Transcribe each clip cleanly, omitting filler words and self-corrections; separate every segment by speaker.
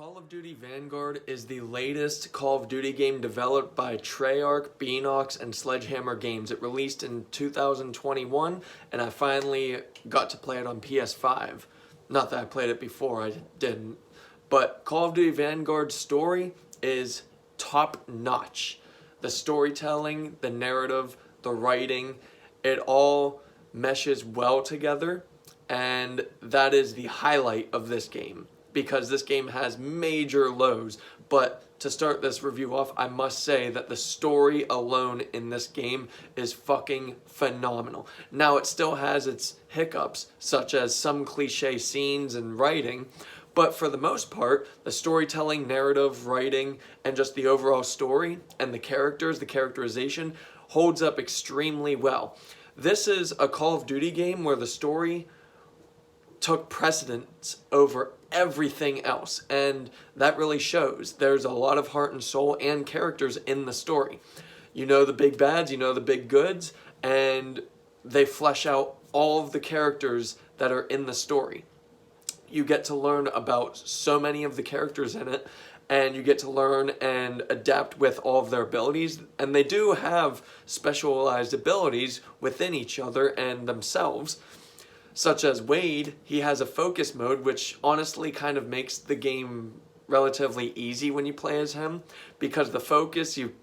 Speaker 1: Call of Duty Vanguard is the latest Call of Duty game developed by Treyarch, Beanox, and Sledgehammer Games. It released in 2021, and I finally got to play it on PS5. Not that I played it before, I didn't. But Call of Duty Vanguard's story is top-notch. The storytelling, the narrative, the writing, it all meshes well together, and that is the highlight of this game, because this game has major lows. But to start this review off, I must say that the story alone in this game is fucking phenomenal. Now, it still has its hiccups, such as some cliche scenes and writing, but for the most part, the storytelling, narrative, writing, and just the overall story and the characters, the characterization, holds up extremely well. This is a Call of Duty game where the story took precedence over everything else, and that really shows. There's a lot of heart and soul and characters in the story. You know the big bads, you know the big goods, and they flesh out all of the characters that are in the story. You get to learn about so many of the characters in it, and you get to learn and adapt with all of their abilities, and they do have specialized abilities within each other and themselves. Such as Wade, he has a focus mode, which honestly kind of makes the game relatively easy when you play as him, because the focus, you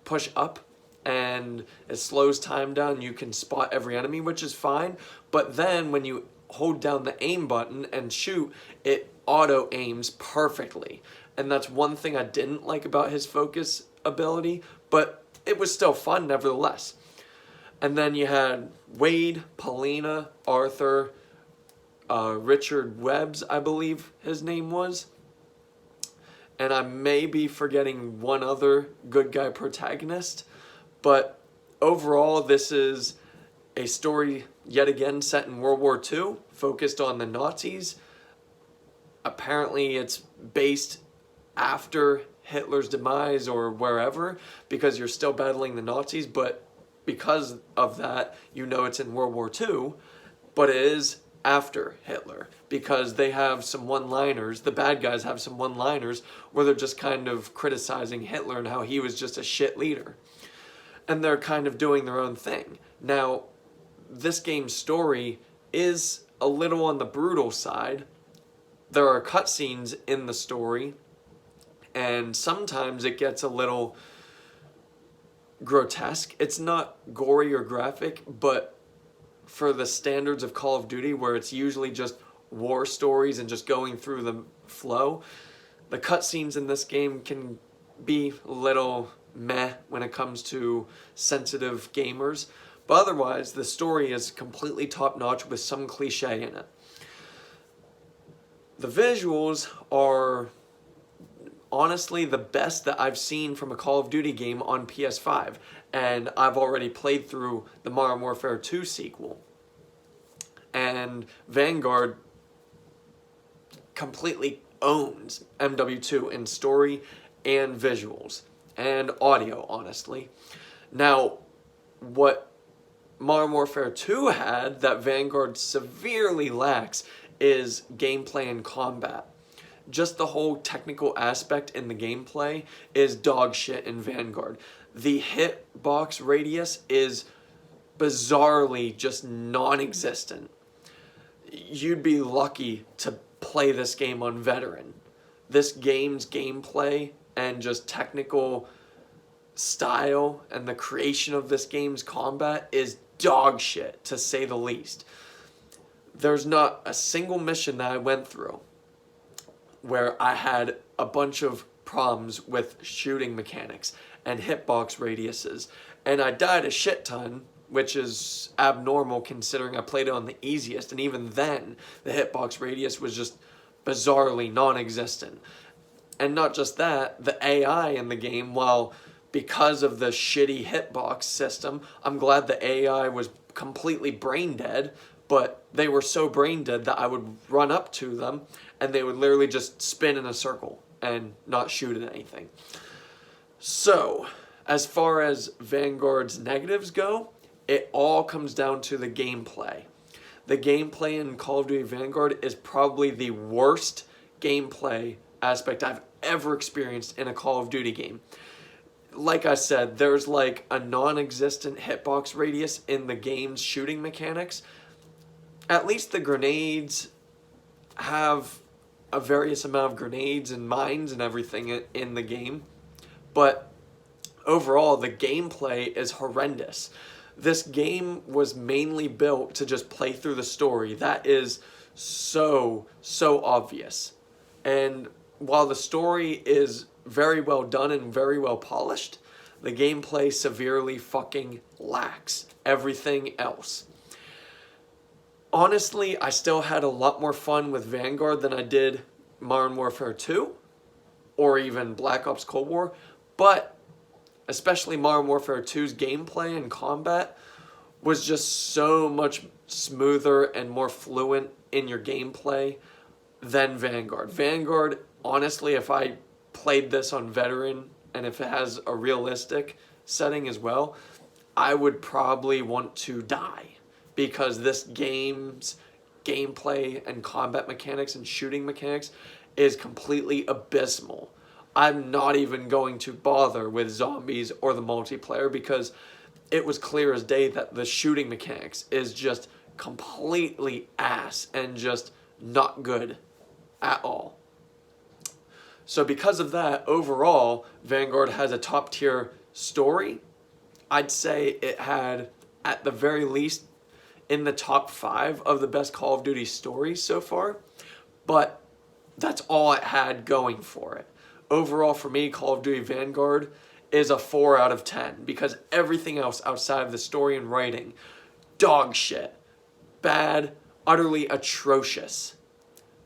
Speaker 1: push up and it slows time down, you can spot every enemy, which is fine, but then when you hold down the aim button and shoot, it auto aims perfectly. And that's one thing I didn't like about his focus ability, but it was still fun nevertheless. And then you had Wade, Paulina, Arthur, Richard Webbs, I believe his name was. And I may be forgetting one other good guy protagonist. But overall, this is a story, yet again, set in World War II, focused on the Nazis. Apparently, it's based after Hitler's demise or wherever, because you're still battling the Nazis, but because of that, you know it's in World War II, but it is after Hitler, because they have some one-liners, the bad guys have some one-liners where they're just kind of criticizing Hitler and how he was just a shit leader. And they're kind of doing their own thing. Now, this game's story is a little on the brutal side. There are cutscenes in the story, and sometimes it gets a little grotesque. It's not gory or graphic, but for the standards of Call of Duty, where it's usually just war stories and just going through the flow, the cutscenes in this game can be a little meh when it comes to sensitive gamers, but otherwise the story is completely top-notch with some cliche in it. The visuals are honestly the best that I've seen from a Call of Duty game on PS5, and I've already played through the Modern Warfare 2 sequel. And Vanguard completely owns MW2 in story and visuals and audio, honestly. Now, what Modern Warfare 2 had that Vanguard severely lacks is gameplay and combat. Just the whole technical aspect in the gameplay is dog shit in Vanguard. The hitbox radius is bizarrely just non-existent. You'd be lucky to play this game on veteran. This game's gameplay and just technical style and the creation of this game's combat is dog shit, to say the least. There's not a single mission that I went through where I had a bunch of problems with shooting mechanics and hitbox radiuses, and I died a shit ton, which is abnormal considering I played it on the easiest, and even then the hitbox radius was just bizarrely non-existent. And not just that, the AI in the game, while because of the shitty hitbox system, I'm glad the AI was completely brain dead, but they were so brain dead that I would run up to them and they would literally just spin in a circle and not shoot at anything. So, as far as Vanguard's negatives go, it all comes down to the gameplay. The gameplay in Call of Duty Vanguard is probably the worst gameplay aspect I've ever experienced in a Call of Duty game. Like I said, there's like a non-existent hitbox radius in the game's shooting mechanics. At least the grenades have a various amount of grenades and mines and everything in the game. But overall, the gameplay is horrendous. This game was mainly built to just play through the story. That is so obvious. And while the story is very well done and very well polished, the gameplay severely fucking lacks everything else. Honestly, I still had a lot more fun with Vanguard than I did Modern Warfare 2 or even Black Ops Cold War, but especially Modern Warfare 2's gameplay and combat was just so much smoother and more fluent in your gameplay than Vanguard. Vanguard, honestly, if I played this on veteran and if it has a realistic setting as well, I would probably want to die, because this game's gameplay and combat mechanics and shooting mechanics is completely abysmal. I'm not even going to bother with zombies or the multiplayer, because it was clear as day that the shooting mechanics is just completely ass and just not good at all. So because of that, overall, Vanguard has a top tier story. I'd say it had, at the very least, in the top 5 of the best Call of Duty stories so far, but that's all it had going for it. Overall, for me, Call of Duty Vanguard is a 4 out of 10, because everything else outside of the story and writing, dog shit, bad, utterly atrocious.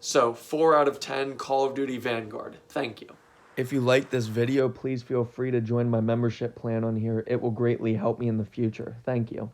Speaker 1: So 4 out of 10, Call of Duty Vanguard. Thank you. If you like this video, please feel free to join my membership plan on here. It will greatly help me in the future. Thank you.